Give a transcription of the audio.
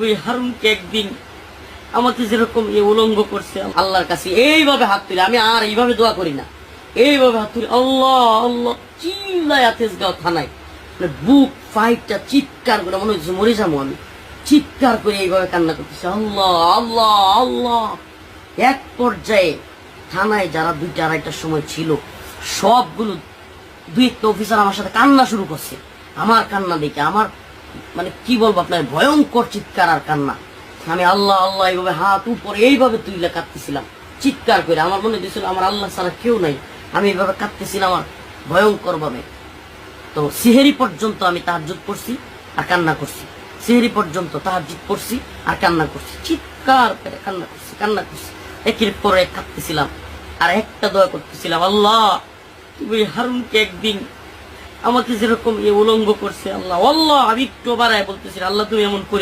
ওই হারুনকে একদিন আমাকে যেরকম উলঙ্গ করছে, আল্লাহর কাছে এইভাবে হাত তুলে, আমি আর এইভাবে দোয়া করি না, এইভাবে হাত তুলে আল্লাহ আল্লাহ চিল্লায় তেজগাঁও থানায়, মানে বুক ফাইটটা চিৎকার করে, মনে হচ্ছে মরে যাবো আমি, চিৎকার করে এইভাবে কান্না করতেছে আল্লাহ আল্লাহ আল্লাহ। এক পর্যায়ে থানায় যারা 2টা-2:30টার সময় ছিল সবগুলো 2-1টা অফিসার আমার সাথে কান্না শুরু করছে। আমার কান্না দেখে আমার মানে কি বলবো আপনার, ভয়ঙ্কর চিৎকার আর কান্না। আমি আল্লাহ আল্লাহ এইভাবে হাত উপরে এইভাবে তুইলে কাঁদতেছিলাম চিৎকার করে। আমার মনে হয়েছিল আমার আল্লাহ ছাড়া কেউ নাই, আমি এইভাবে কাঁদতেছিলাম আর ভয়ঙ্কর ভাবে। তো সিহেরি পর্যন্ত আমি তাহাজ্জুদ পড়ছি আর কান্না করছি, সিহেরি পর্যন্ত তাহাজ্জুদ পড়ছি আর কান্না করছি, চিৎকার করে কান্না করছি, একের পর এক কাঁদতেছিলাম আর একটা দোয়া করতেছিলাম, আল্লাহ তুমি হারুনকে একদিন আমাকে যেরকম উলঙ্গ করছে, আল্লাহ আল্লাহ, আমি একটু বাড়ায় বলতেছি আল্লাহ তুমি এমন করে